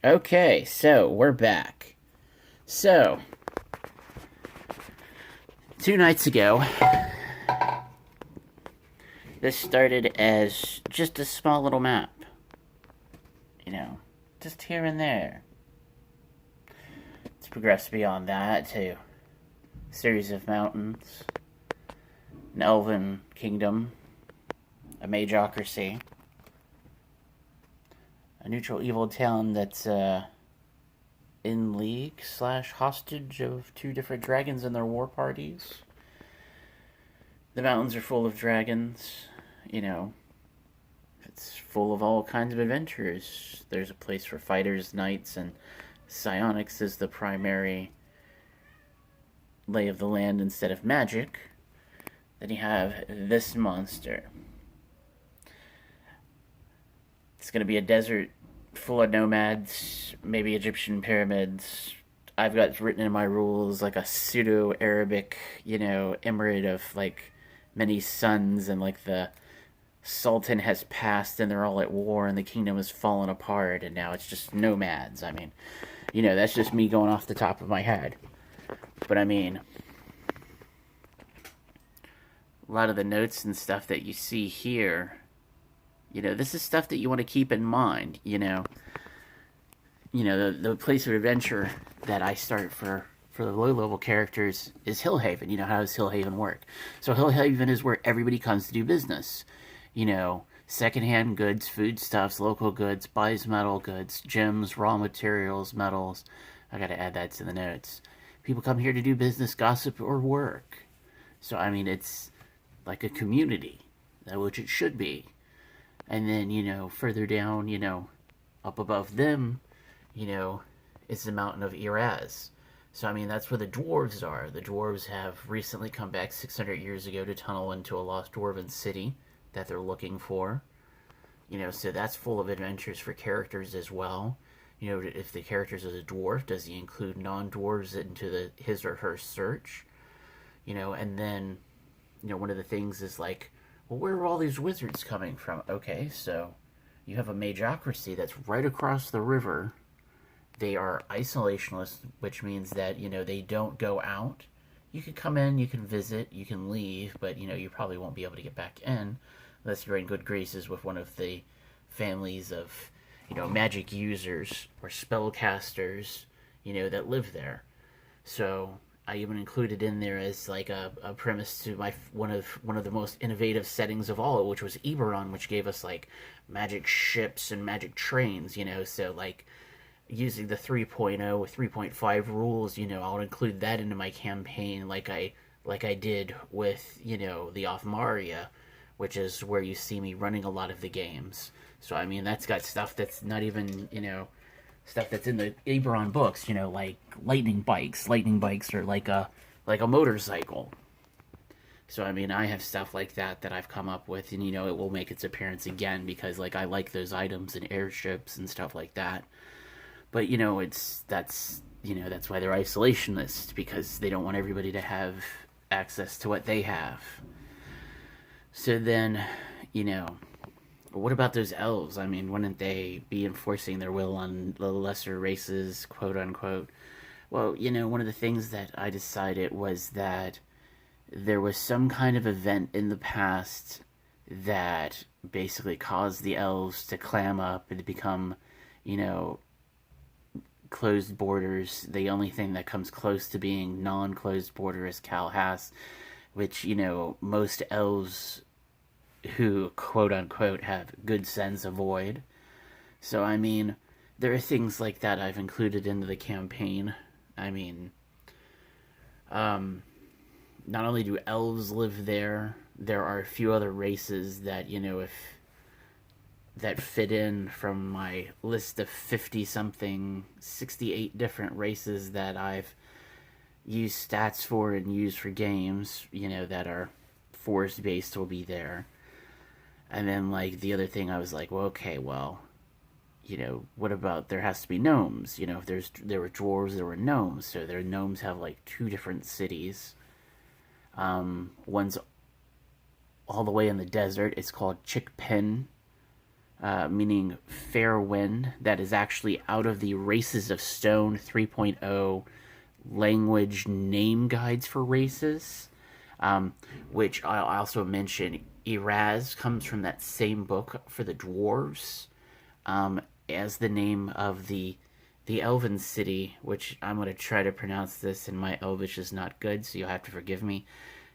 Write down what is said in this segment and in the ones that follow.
Okay, so we're back. So, 2 nights ago, this started as just a small little map. You know, just here and there. It's progressed beyond that to a series of mountains, an elven kingdom, a magocracy, a neutral evil town that's in league slash hostage of two different dragons and their war parties. The mountains are full of dragons, you know. It's full of all kinds of adventures. There's a place for fighters, knights, and psionics is the primary lay of the land instead of magic. Then you have this monster. It's going to be a desert full of nomads, maybe Egyptian pyramids. I've got written in my rules like a pseudo Arabic, emirate of like many sons, and like the Sultan has passed and they're all at war and the kingdom has fallen apart and now it's just nomads. I mean, that's just me going off the top of my head. But I mean, a lot of the notes and stuff that you see here, this is stuff that you want to keep in mind, the place of adventure that I start for the low level characters is Hillhaven. How does Hillhaven work? So Hillhaven is where everybody comes to do business. Secondhand goods, foodstuffs, local goods, buys metal goods, gems, raw materials, metals. I gotta add that to the notes. People come here to do business, gossip, or work. So, I mean, it's like a community, which it should be. And then, further down, up above them, is the mountain of Iraz. So, I mean, that's where the dwarves are. The dwarves have recently come back 600 years ago to tunnel into a lost dwarven city that they're looking for. So that's full of adventures for characters as well. If the character is a dwarf, does he include non-dwarves into his or her search? And then, one of the things is like, well, where are all these wizards coming from? Okay, so you have a magocracy that's right across the river. They are isolationist, which means that, they don't go out. You can come in, you can visit, you can leave, but, you probably won't be able to get back in unless you're in good graces with one of the families of, magic users or spellcasters, that live there. So I even included in there as like a premise to one of the most innovative settings of all, which was Eberron, which gave us like magic ships and magic trains, so like using the 3.0 or 3.5 rules, I'll include that into my campaign like I did with, the Othmaria, which is where you see me running a lot of the games. So, I mean, that's got stuff that's not even, stuff that's in the Eberron books, like lightning bikes. Lightning bikes are like a motorcycle. So, I mean, I have stuff like that I've come up with, and, it will make its appearance again because, like, I like those items and airships and stuff like that. But, that's why they're isolationists, because they don't want everybody to have access to what they have. So then, what about those elves? I mean, wouldn't they be enforcing their will on the lesser races, quote unquote? Well, one of the things that I decided was that there was some kind of event in the past that basically caused the elves to clam up and to become, closed borders. The only thing that comes close to being non-closed border is Calhas, which, most elves who quote unquote have good sense avoid. So I mean, there are things like that I've included into the campaign. I mean, not only do elves live there, there are a few other races that, if that fit in from my list of 50 something, 68 different races that I've used stats for and used for games, that are forest based will be there. And then, like, the other thing I was like, well, okay, well, what about there has to be gnomes? If there were dwarves, there were gnomes. So their gnomes have, like, 2 different cities. One's all the way in the desert. It's called Chickpen. meaning fair wind, that is actually out of the Races of Stone 3.0 language name guides for races, which I'll also mention. Eraz comes from that same book for the dwarves, as the name of the elven city, which I'm going to try to pronounce this, and my Elvish is not good, so you'll have to forgive me.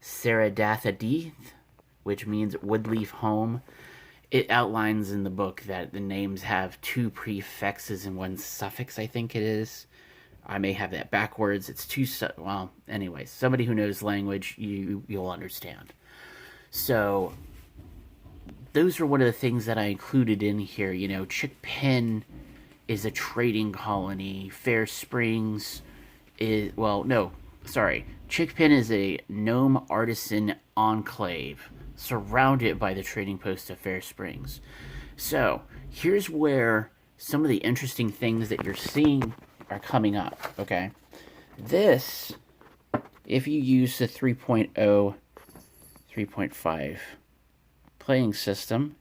Seradathadith, which means Woodleaf Home. It outlines in the book that the names have 2 prefixes and 1 suffix, I think it is. I may have that backwards. It's 2, well, anyway, somebody who knows language, you'll understand. So, those are one of the things that I included in here. Chickpen is a trading colony. Fair Springs is, Chickpen is a gnome artisan enclave surrounded by the trading post of Fair Springs. So, here's where some of the interesting things that you're seeing are coming up, okay? This, if you use the 3.0, 3.5 playing system,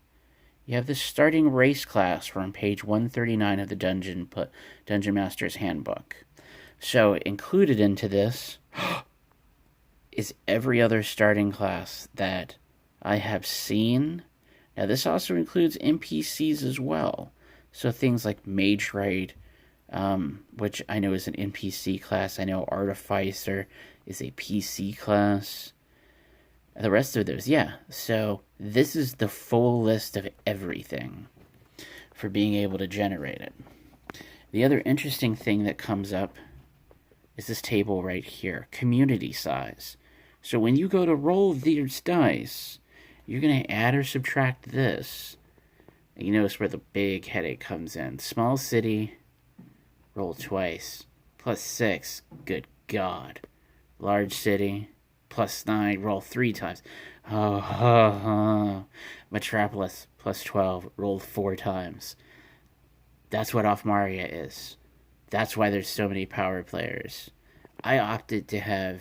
you have the starting race class from page 139 of the Dungeon Master's Handbook. So, included into this is every other starting class that I have seen. Now, this also includes NPCs as well. So things like Mage Raid, which I know is an NPC class. I know Artificer is a PC class. The rest of those, yeah. So this is the full list of everything for being able to generate it. The other interesting thing that comes up is this table right here, community size. So when you go to roll these dice, you're going to add or subtract this. And you notice where the big headache comes in. Small city, roll twice. +6, good God. Large city, +9, roll 3 times. Metropolis, +12, roll 4 times. That's what Offmaria is. That's why there's so many power players. I opted to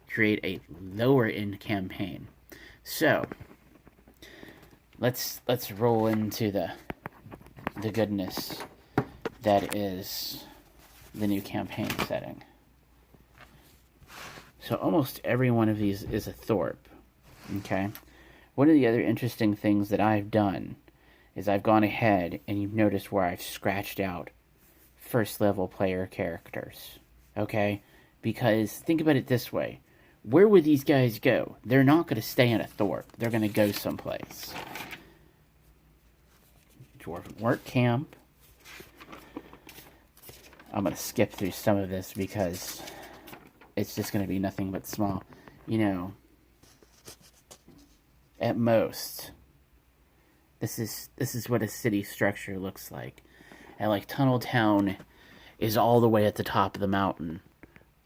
create a lower end campaign. So let's roll into the goodness that is the new campaign setting. So almost every one of these is a Thorpe. Okay? One of the other interesting things that I've done is I've gone ahead and you've noticed where I've scratched out first level player characters. Okay? Because think about it this way. Where would these guys go? They're not going to stay in a Thorpe. They're going to go someplace. Dwarven Work Camp. I'm going to skip through some of this because it's just going to be nothing but small. At most, this is what a city structure looks like. And like Tunnel Town is all the way at the top of the mountain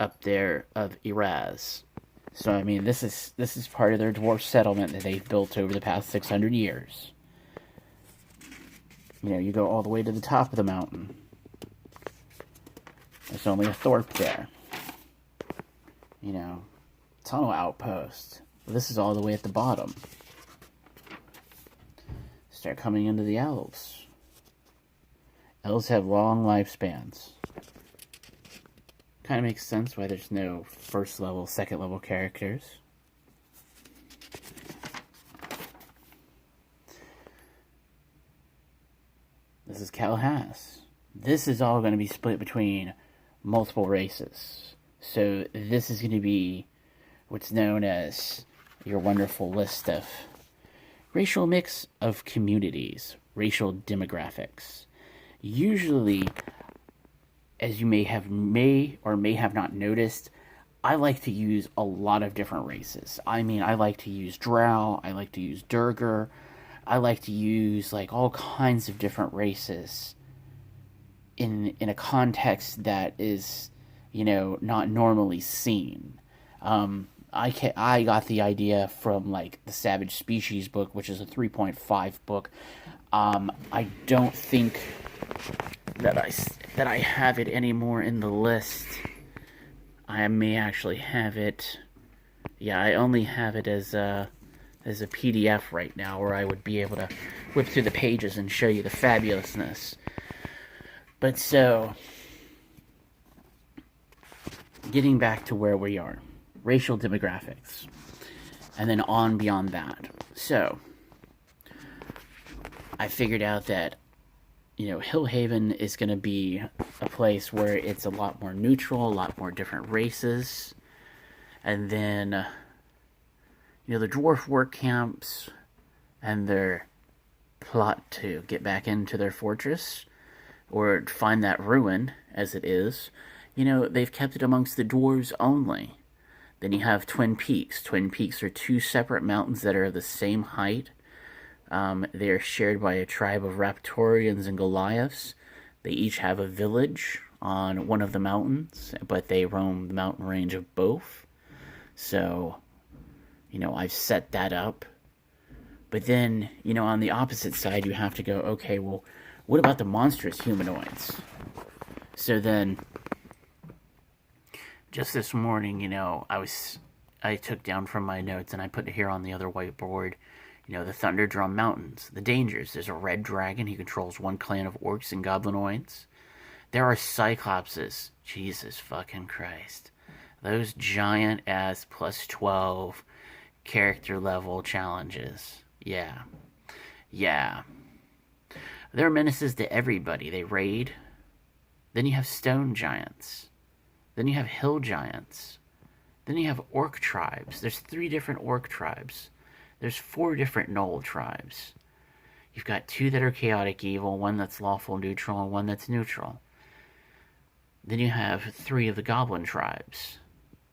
up there of Eraz. So I mean, this is part of their dwarf settlement that they've built over the past 600 years. You go all the way to the top of the mountain. There's only a Thorpe there. Tunnel Outpost. This is all the way at the bottom. Start coming into the elves. Elves have long lifespans. Kind of makes sense why there's no first level, second level characters. This is Calhas. This is all going to be split between multiple races. So this is going to be what's known as your wonderful list of racial mix of communities, racial demographics. Usually, as you may or may have not noticed, I like to use a lot of different races. I mean, I like to use Drow, I like to use Durgar, I like to use like all kinds of different races in a context that is, not normally seen. I got the idea from like the Savage Species book, which is a 3.5 book. I don't think that I have it anymore in the list. I may actually have it. Yeah, I only have it as a PDF right now, where I would be able to whip through the pages and show you the fabulousness. But so, getting back to where we are, racial demographics, and then on beyond that. So, I figured out that, Hillhaven is going to be a place where it's a lot more neutral, a lot more different races. And then, the dwarf work camps and their plot to get back into their fortress or find that ruin, as it is, they've kept it amongst the dwarves only. Then you have Twin Peaks. Twin Peaks are two separate mountains that are the same height. They are shared by a tribe of Raptorians and Goliaths. They each have a village on one of the mountains, but they roam the mountain range of both. So, I've set that up. But then, on the opposite side, you have to go, okay, well, what about the monstrous humanoids? So then, just this morning, I took down from my notes and I put it here on the other whiteboard, the Thunderdrum Mountains, the dangers. There's a red dragon. He controls one clan of orcs and goblinoids. There are cyclopses. Jesus fucking Christ. Those giant-ass plus 12 character level challenges. Yeah. They're menaces to everybody. They raid. Then you have stone giants. Then you have hill giants. Then you have orc tribes. There's 3 different orc tribes. There's 4 different gnoll tribes. You've got 2 that are chaotic evil, 1 that's lawful neutral, and 1 that's neutral. Then you have 3 of the goblin tribes.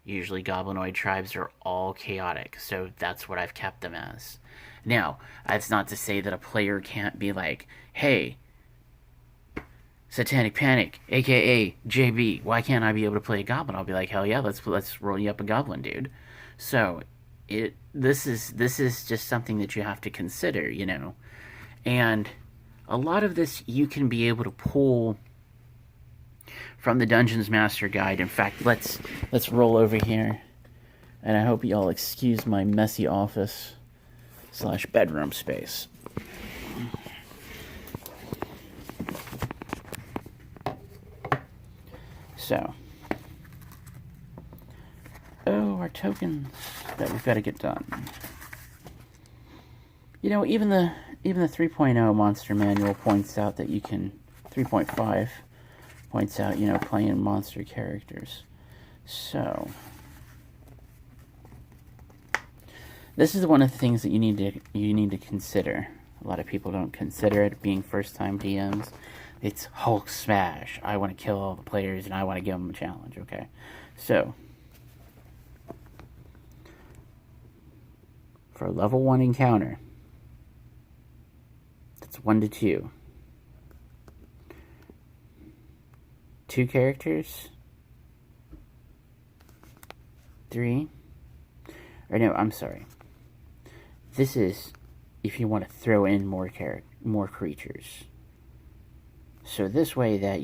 Usually goblinoid tribes are all chaotic, so that's what I've kept them as. Now, that's not to say that a player can't be like, hey, Satanic Panic, aka JB, why can't I be able to play a goblin? I'll be like, hell yeah, let's roll you up a goblin, dude. So, this is just something that you have to consider, And a lot of this you can be able to pull from the Dungeons Master Guide. In fact, let's roll over here. And I hope you all excuse my messy office / bedroom space. So, our tokens that we've got to get done. Even the 3.0 Monster Manual points out that you can 3.5 points out, playing monster characters. So, this is one of the things that you need to consider. A lot of people don't consider it, being first-time DMs. It's Hulk smash. I want to kill all the players and I want to give them a challenge, okay? So, for a level 1 encounter, that's 1 to 2. 2 characters? 3? Or no, I'm sorry. This is if you want to throw in more creatures. So this way that,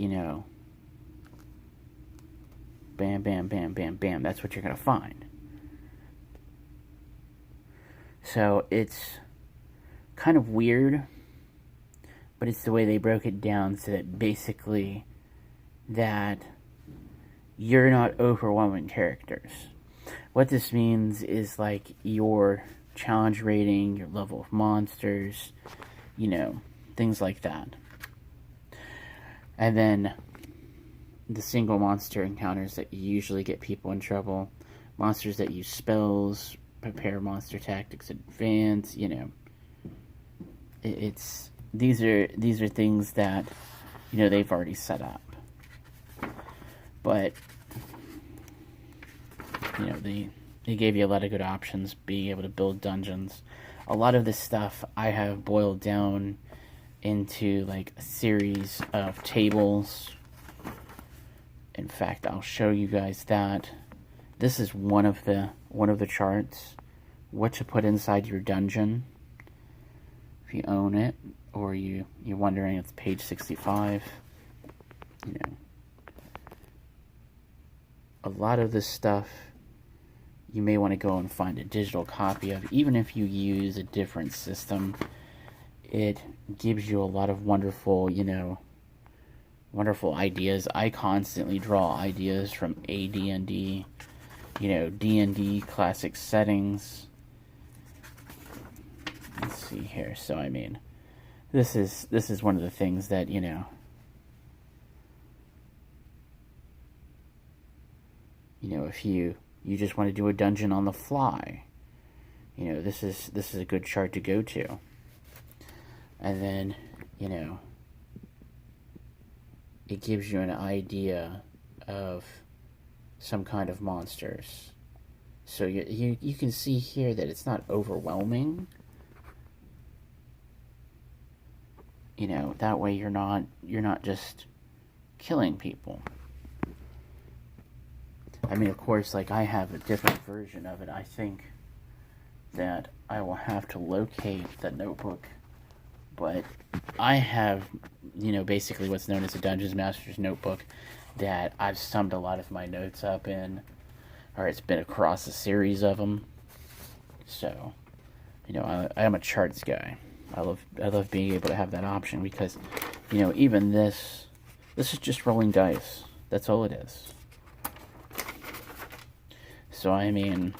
bam, bam, bam, bam, bam, that's what you're going to find. So it's kind of weird, but it's the way they broke it down so that basically that you're not overwhelming characters. What this means is like your challenge rating, your level of monsters, things like that. And then the single monster encounters that usually get people in trouble, monsters that use spells, prepare monster tactics in advance, these are things that they've already set up. But they gave you a lot of good options, being able to build dungeons. A lot of this stuff I have boiled down into like a series of tables. In fact, I'll show you guys that. This is one of the charts. What to put inside your dungeon if you own it, or you're wondering, it's page 65. A lot of this stuff you may want to go and find a digital copy of, even if you use a different system. it gives you a lot of wonderful, wonderful ideas. I constantly draw ideas from AD&D, D&D classic settings. Let's see here. So I mean, this is one of the things that, if you just want to do a dungeon on the fly, this is a good chart to go to. And then, it gives you an idea of some kind of monsters. So you can see here that it's not overwhelming. That way you're not just killing people. I mean, of course, like, I have a different version of it. I think that I will have to locate the notebook, but I have, basically what's known as a Dungeons Master's notebook that I've summed a lot of my notes up in, or it's been across a series of them. So, I am a charts guy. I love being able to have that option because, even this is just rolling dice. That's all it is. So, I mean,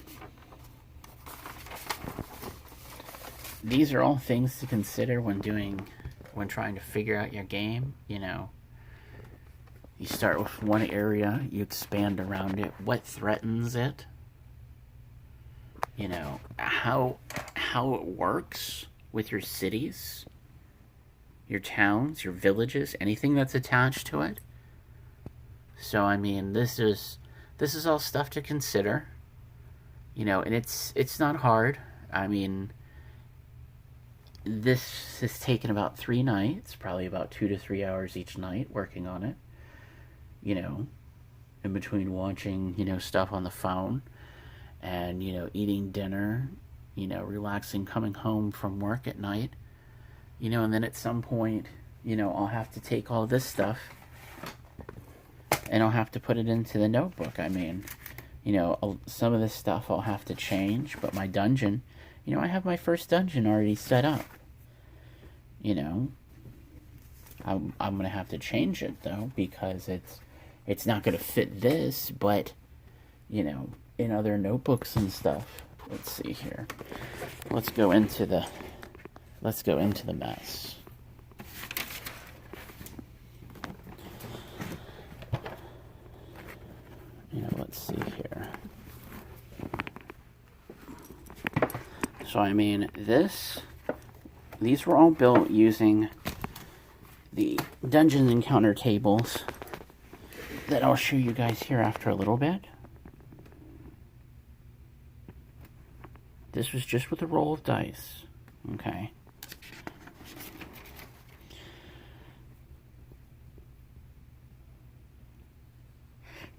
these are all things to consider when trying to figure out your game. You start with one area, you expand around it. What threatens it? How it works with your cities, your towns, your villages, anything that's attached to it. So I mean, this is all stuff to consider. And it's not hard. I mean, this has taken about 3 nights, probably about 2 to 3 hours each night working on it. In between watching, stuff on the phone and, eating dinner, relaxing, coming home from work at night, and then at some point, I'll have to take all this stuff and I'll have to put it into the notebook. I mean, some of this stuff I'll have to change, but my dungeon, I have my first dungeon already set up. I'm going to have to change it, though, because it's not going to fit this, but, in other notebooks and stuff. Let's see here. Let's go into the mess. Let's see here. So I mean, these were all built using the dungeon encounter tables that I'll show you guys here after a little bit. This was just with a roll of dice. Okay.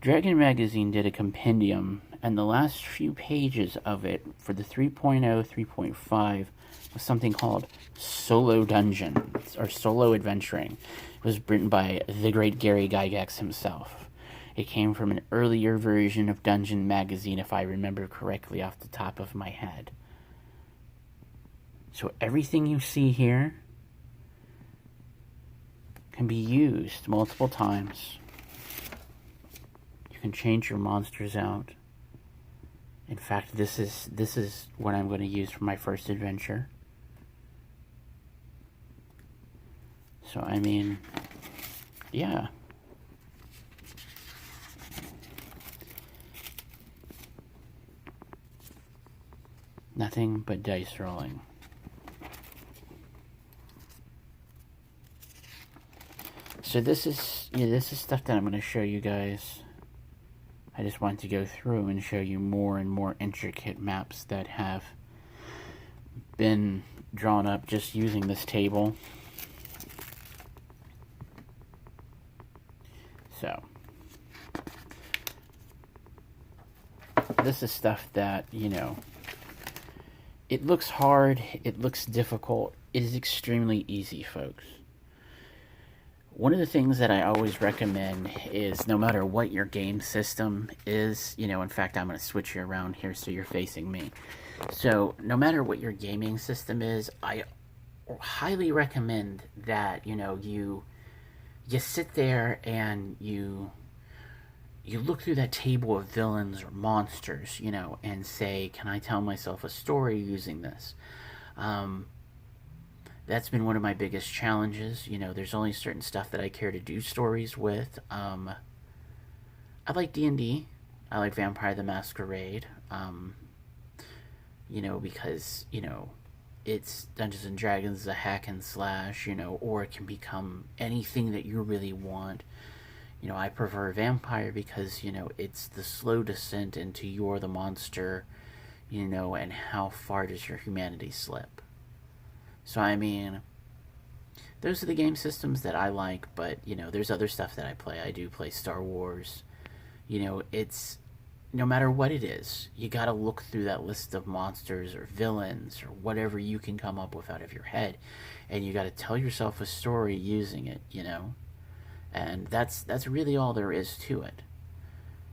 Dragon Magazine did a compendium, and the last few pages of it for the 3.0, 3.5 was something called Solo Dungeon, or Solo Adventuring. It was written by the great Gary Gygax himself. It came from an earlier version of Dungeon Magazine, if I remember correctly off the top of my head. So everything you see here can be used multiple times. You can change your monsters out. In fact, this is what I'm going to use for my first adventure. So I mean, yeah. Nothing but dice rolling. So this is stuff that I'm going to show you guys. I just wanted to go through and show you more and more intricate maps that have been drawn up just using this table. So this is stuff that, it looks hard, it looks difficult. It is extremely easy, folks. One of the things that I always recommend is, no matter what your game system is, in fact, I'm going to switch you around here so you're facing me. So, no matter what your gaming system is, I highly recommend that, you know, you sit there and you look through that table of villains or monsters, you know, and say, can I tell myself a story using this? Um, that's been one of my biggest challenges. You know, there's only certain stuff that I care to do stories with. I like D&D. I like Vampire the Masquerade. You know, because, you know, it's Dungeons and Dragons, a hack and slash, you know, or it can become anything that you really want. You know, I prefer Vampire because, you know, it's the slow descent into you're the monster, you know, and how far does your humanity slip. So, I mean, those are the game systems that I like, but, you know, there's other stuff that I play. I do play Star Wars. You know, it's no matter what it is, you got to look through that list of monsters or villains or whatever you can come up with out of your head, and you got to tell yourself a story using it, you know? And that's really all there is to it.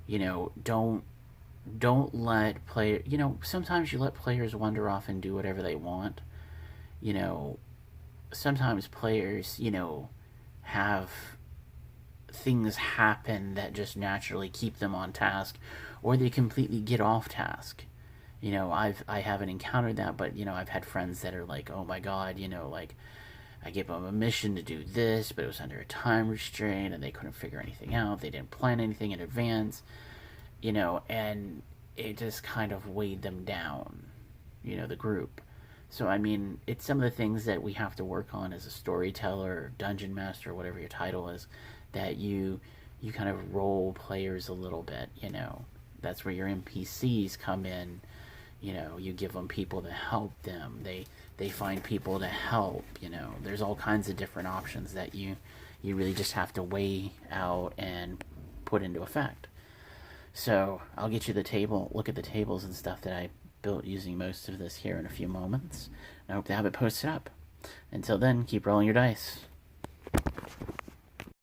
You know, don't let player, you know, sometimes you let players wander off and do whatever they want. You know, sometimes players, you know, have things happen that just naturally keep them on task, or they completely get off task. You know, I haven't encountered that, but you know, I've had friends that are like, oh my god, you know, like I gave them a mission to do this, but it was under a time restraint, and they couldn't figure anything out. They didn't plan anything in advance, you know, and it just kind of weighed them down, you know, the group. So I mean, it's some of the things that we have to work on as a storyteller, or dungeon master, whatever your title is, that you kind of role players a little bit, you know. That's where your NPCs come in. You know, you give them people to help them. They find people to help, you know. There's all kinds of different options that you really just have to weigh out and put into effect. So I'll get you the table, look at the tables and stuff that I built using most of this here in a few moments. I hope to have it posted up. Until then, keep rolling your dice.